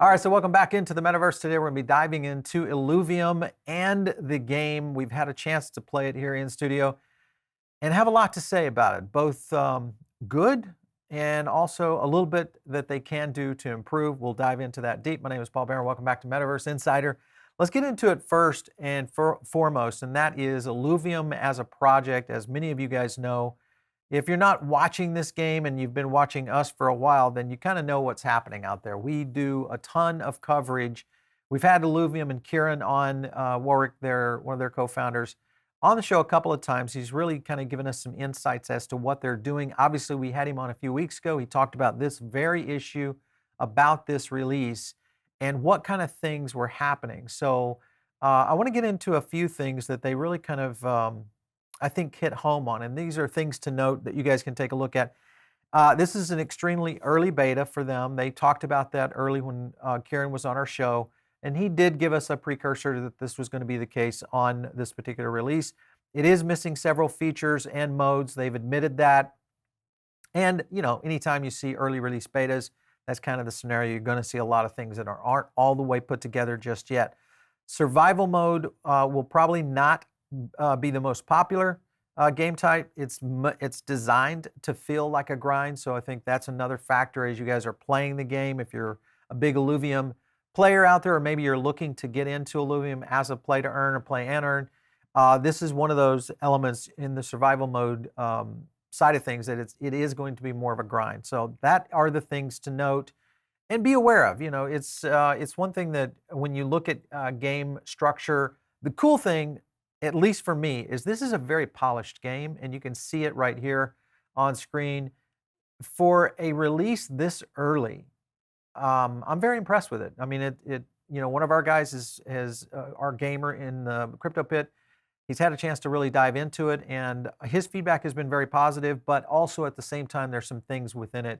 All right, so welcome back into the metaverse. Today we're going to be diving into Illuvium and the game. We've had a chance to play it here in studio and have a lot to say about it, both good and also a little bit that they can do to improve. We'll dive into that deep. My name is Paul Barron. Welcome back to Metaverse Insider. Let's get into it first and foremost, and that is Illuvium as a project. As many of you guys know, if you're not watching this game and you've been watching us for a while, then you kind of know what's happening out there. We do a ton of coverage. We've had Illuvium and Kieran on, Warwick, one of their co-founders, on the show a couple of times. He's really kind of given us some insights as to what they're doing. Obviously, we had him on a few weeks ago. He talked about this very issue, about this release, and what kind of things were happening. So I want to get into a few things that they really kind of I think hit home on, and these are things to note that you guys can take a look at. This is an extremely early beta for them. They talked about that early when Kieran was on our show, and he did give us a precursor that this was going to be the case on this particular release. It is missing several features and modes. They've admitted that. And, you know, anytime you see early release betas, that's kind of the scenario. You're going to see a lot of things that aren't all the way put together just yet. Survival mode will probably not be the most popular game type. It's designed to feel like a grind, so I think that's another factor as you guys are playing the game. If you're a big Illuvium player out there, or maybe you're looking to get into Illuvium as a play to earn or play and earn, this is one of those elements in the survival mode side of things that it is going to be more of a grind. So that are the things to note and be aware of. You know, it's one thing that when you look at game structure, the cool thing, at least for me, is this is a very polished game, and you can see it right here on screen. For a release this early, I'm very impressed with it. I mean, you know, one of our guys is our gamer in the crypto pit. He's had a chance to really dive into it, and his feedback has been very positive, but also at the same time, there's some things within it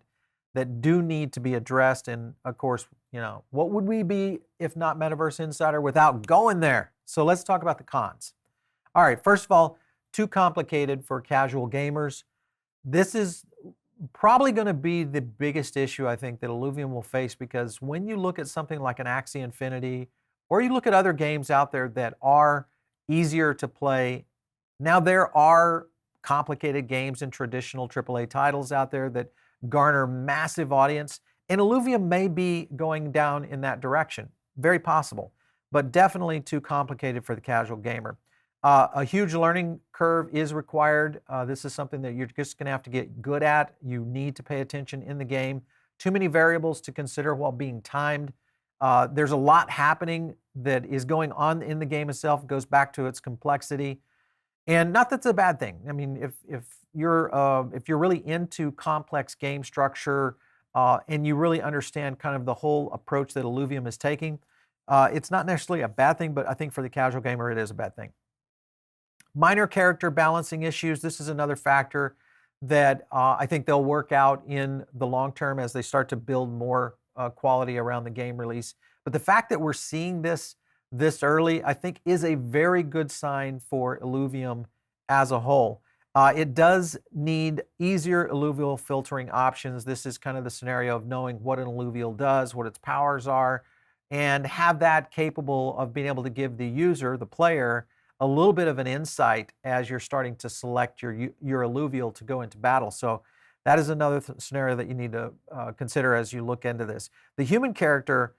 that do need to be addressed. And of course, you know, what would we be if not Metaverse Insider without going there? So let's talk about the cons. All right, first of all, too complicated for casual gamers. This is probably going to be the biggest issue I think that Illuvium will face, because when you look at something like an Axie Infinity, or you look at other games out there that are easier to play, now there are complicated games and traditional AAA titles out there that garner massive audience, and Illuvium may be going down in that direction. Very possible, but definitely too complicated for the casual gamer. A huge learning curve is required. This is something that you're just going to have to get good at. You need to pay attention in the game. Too many variables to consider while being timed. There's a lot happening that is going on in the game itself. It goes back to its complexity, and not that's a bad thing. I mean, if you're really into complex game structure and you really understand kind of the whole approach that Illuvium is taking, it's not necessarily a bad thing, but I think for the casual gamer, it is a bad thing. Minor character balancing issues. This is another factor that I think they'll work out in the long term as they start to build more quality around the game release. But the fact that we're seeing this early, I think, is a very good sign for Illuvium as a whole. It does need easier alluvial filtering options. This is kind of the scenario of knowing what an alluvial does, what its powers are, and have that capable of being able to give the user, the player, a little bit of an insight as you're starting to select your alluvial to go into battle. So that is another scenario that you need to consider as you look into this. The human character,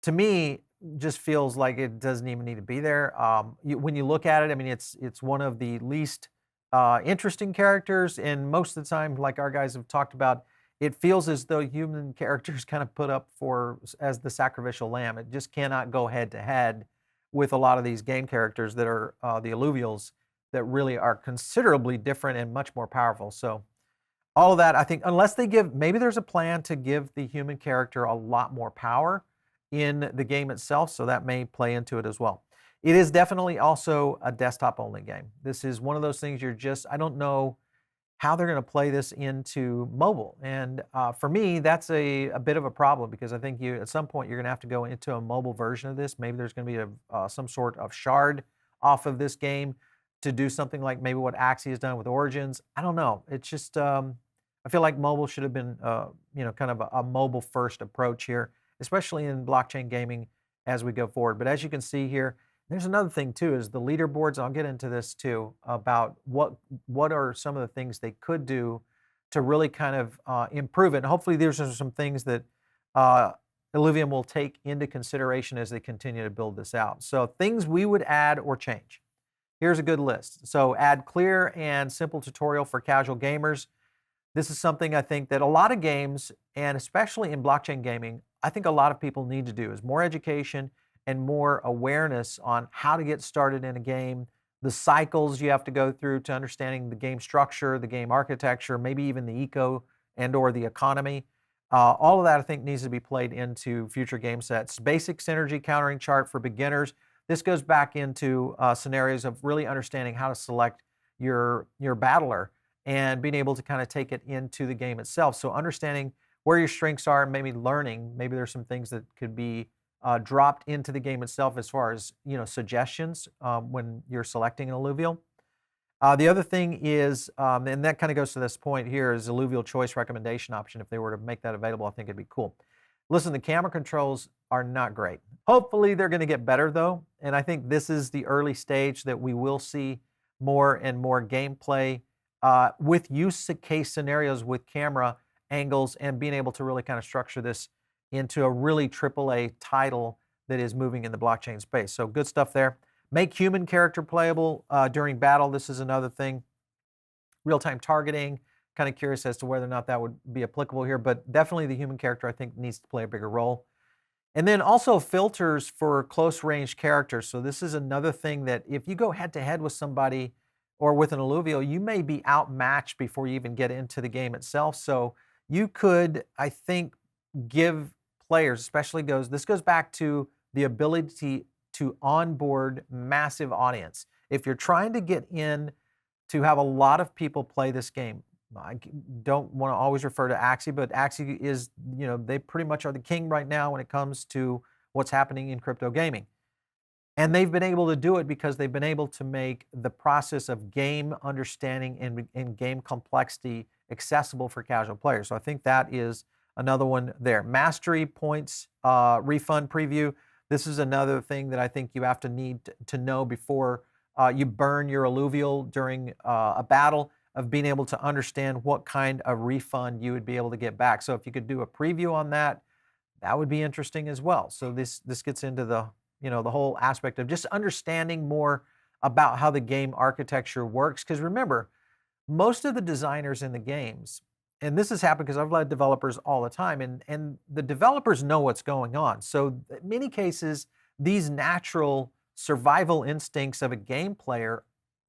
to me, just feels like it doesn't even need to be there. When you look at it, I mean, it's one of the least interesting characters, and most of the time, like our guys have talked about, it feels as though human characters kind of put up as the sacrificial lamb. It just cannot go head to head with a lot of these game characters that are the alluvials that really are considerably different and much more powerful. So all of that, I think, unless they maybe there's a plan to give the human character a lot more power in the game itself, so that may play into it as well. It is definitely also a desktop-only game. This is one of those things I don't know how they're going to play this into mobile. And for me, that's a bit of a problem, because I think at some point you're going to have to go into a mobile version of this. Maybe there's going to be some sort of shard off of this game to do something like maybe what Axie has done with Origins. I don't know. It's just I feel like mobile should have been kind of a mobile first approach here. especially in blockchain gaming as we go forward. But as you can see here, there's another thing too, is the leaderboards. I'll get into this too, about what are some of the things they could do to really kind of improve it. And hopefully these are some things that Illuvium will take into consideration as they continue to build this out. So things we would add or change. Here's a good list. So add clear and simple tutorial for casual gamers. This is something I think that a lot of games, and especially in blockchain gaming, I think a lot of people need to do, is more education and more awareness on how to get started in a game, the cycles you have to go through to understanding the game structure, the game architecture, maybe even the eco and or the economy. All of that I think needs to be played into future game sets. Basic synergy countering chart for beginners. This goes back into scenarios of really understanding how to select your battler and being able to kind of take it into the game itself. So understanding where your strengths are, maybe learning, maybe there's some things that could be dropped into the game itself as far as, suggestions when you're selecting an alluvial. The other thing is, and that kind of goes to this point here, is alluvial choice recommendation option. If they were to make that available, I think it'd be cool. Listen, the camera controls are not great. Hopefully they're going to get better though, and I think this is the early stage that we will see more and more gameplay with use case scenarios with camera angles and being able to really kind of structure this into a really AAA title that is moving in the blockchain space. So good stuff there. Make human character playable during battle. This is another thing. Real-time targeting. Kind of curious as to whether or not that would be applicable here, but definitely the human character I think needs to play a bigger role. And then also filters for close range characters. So this is another thing that if you go head to head with somebody or with an alluvial, you may be outmatched before you even get into the game itself. So you could, I think, give players, especially this goes back to the ability to onboard massive audience. If you're trying to get in to have a lot of people play this game, I don't want to always refer to Axie, but Axie is, they pretty much are the king right now when it comes to what's happening in crypto gaming. And they've been able to do it because they've been able to make the process of game understanding and game complexity accessible for casual players. So I think that is another one there. Mastery points, refund preview. This is another thing that I think you have to need to know before you burn your alluvial during a battle, of being able to understand what kind of refund you would be able to get back. So if you could do a preview on that, that would be interesting as well. So this gets into the the whole aspect of just understanding more about how the game architecture works. Because remember, most of the designers in the games, and this has happened because I've led developers all the time, and the developers know what's going on. So in many cases, these natural survival instincts of a game player,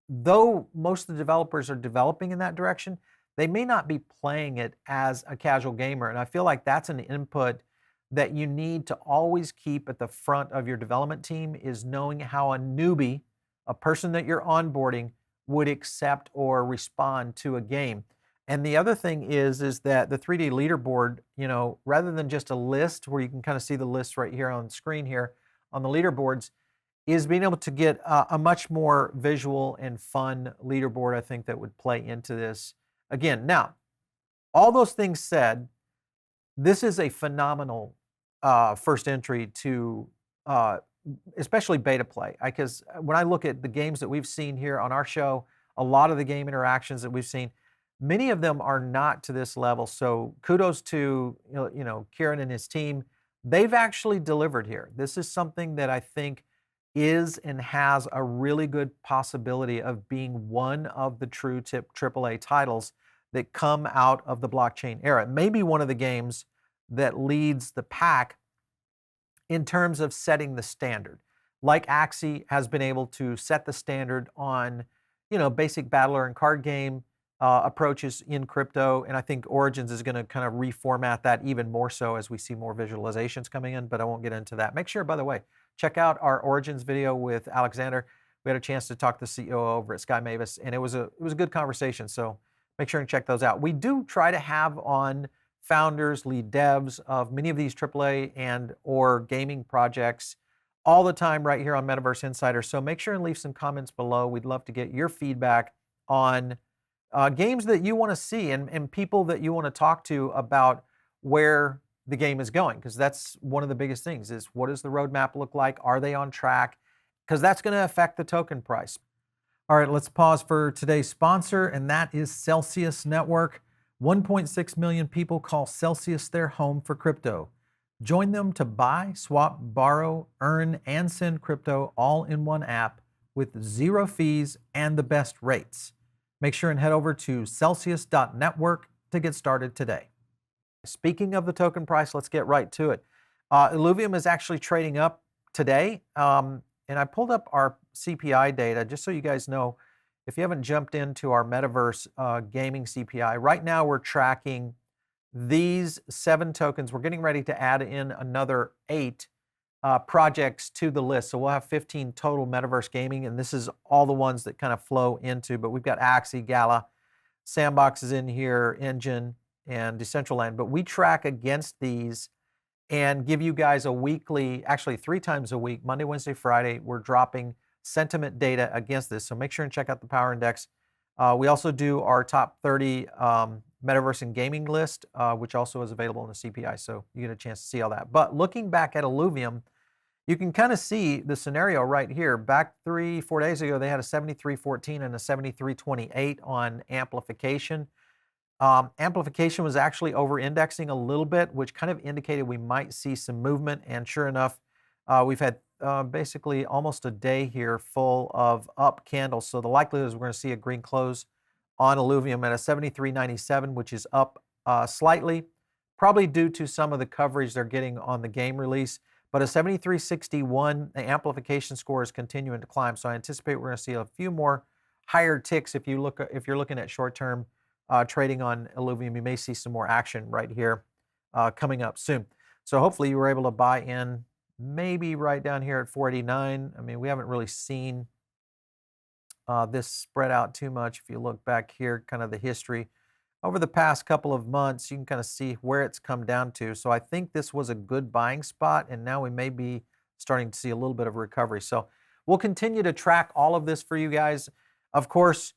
though most of the developers are developing in that direction, they may not be playing it as a casual gamer. And I feel like that's an input that you need to always keep at the front of your development team, is knowing how a newbie, a person that you're onboarding, would accept or respond to a game. And the other thing is that the 3D leaderboard, rather than just a list where you can kind of see the list right here on the screen here on the leaderboards, is being able to get a much more visual and fun leaderboard, I think, that would play into this. Again, now, all those things said, this is a phenomenal first entry to especially beta play. Because when I look at the games that we've seen here on our show, a lot of the game interactions that we've seen, many of them are not to this level. So kudos to Kieran and his team. They've actually delivered here. This is something that I think is and has a really good possibility of being one of the true AAA titles that come out of the blockchain era. Maybe one of the games that leads the pack in terms of setting the standard. Like Axie has been able to set the standard on, basic battler and card game approaches in crypto. And I think Origins is going to kind of reformat that even more so as we see more visualizations coming in, but I won't get into that. Make sure, by the way, check out our Origins video with Alexander. We had a chance to talk to the CEO over at Sky Mavis, and it was a good conversation. So make sure and check those out. We do try to have on founders, lead devs of many of these AAA and or gaming projects all the time right here on Metaverse Insider. So make sure and leave some comments below. We'd love to get your feedback on games that you want to see and people that you want to talk to about where the game is going, because that's one of the biggest things is what does the roadmap look like? Are they on track? Because that's going to affect the token price. All right, let's pause for today's sponsor, and that is Celsius Network. 1.6 million people call Celsius their home for crypto. Join them to buy, swap, borrow, earn, and send crypto all in one app with zero fees and the best rates. Make sure and head over to Celsius.network to get started today. Speaking of the token price, let's get right to it. Illuvium is actually trading up today. And I pulled up our CPI data just so you guys know, if you haven't jumped into our metaverse gaming CPI, right now we're tracking these 7 tokens. We're getting ready to add in another 8 projects to the list. So we'll have 15 total metaverse gaming, and this is all the ones that kind of flow into, but we've got Axie, Gala, Sandbox is in here, Engine, and Decentraland. But we track against these and give you guys a weekly, actually 3 times a week, Monday, Wednesday, Friday, we're dropping sentiment data against this. So make sure and check out the Power Index. We also do our top 30 metaverse and gaming list, which also is available in the CPI. So you get a chance to see all that. But looking back at Illuvium, you can kind of see the scenario right here. Back 3-4 days ago, they had a 73.14 and a 73.28 on amplification. Amplification was actually over-indexing a little bit, which kind of indicated we might see some movement. And sure enough, we've had basically almost a day here full of up candles. So the likelihood is we're going to see a green close on Illuvium at a 73.97, which is up slightly, probably due to some of the coverage they're getting on the game release. But a 73.61, the amplification score is continuing to climb. So I anticipate we're going to see a few more higher ticks if you're looking at short-term trading on Illuvium. You may see some more action right here coming up soon. So hopefully you were able to buy in maybe right down here at 489. I mean, we haven't really seen this spread out too much. If you look back here, kind of the history over the past couple of months, you can kind of see where it's come down to. So I think this was a good buying spot, and now we may be starting to see a little bit of recovery. So we'll continue to track all of this for you guys. Of course,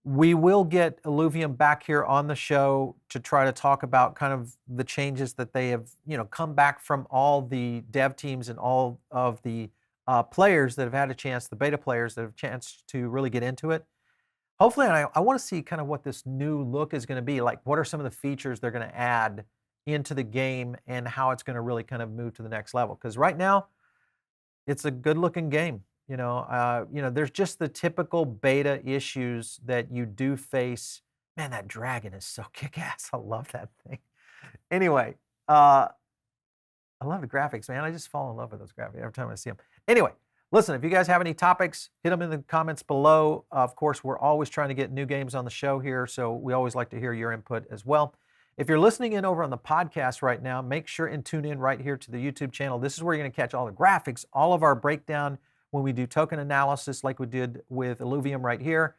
we will get Illuvium back here on the show to try to talk about kind of the changes that they have, come back from all the dev teams and all of the players that have had a chance, the beta players that have a chance to really get into it. Hopefully, I want to see kind of what this new look is going to be like. What are some of the features they're going to add into the game and how it's going to really kind of move to the next level? Because right now, it's a good-looking game. There's just the typical beta issues that you do face. Man, that dragon is so kick-ass. I love that thing. Anyway, I love the graphics, man. I just fall in love with those graphics every time I see them. Anyway, listen, if you guys have any topics, hit them in the comments below. Of course, we're always trying to get new games on the show here, so we always like to hear your input as well. If you're listening in over on the podcast right now, make sure and tune in right here to the YouTube channel. This is where you're going to catch all the graphics, all of our breakdown when we do token analysis like we did with Illuvium right here.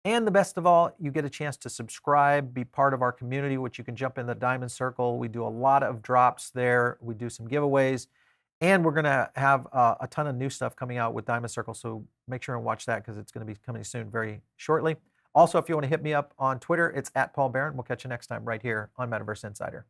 And the best of all, you get a chance to subscribe, be part of our community, which you can jump in the Diamond Circle. We do a lot of drops there. We do some giveaways. And we're going to have a ton of new stuff coming out with Diamond Circle. So make sure and watch that because it's going to be coming soon very shortly. Also, if you want to hit me up on Twitter, it's @PaulBaron. We'll catch you next time right here on Metaverse Insider.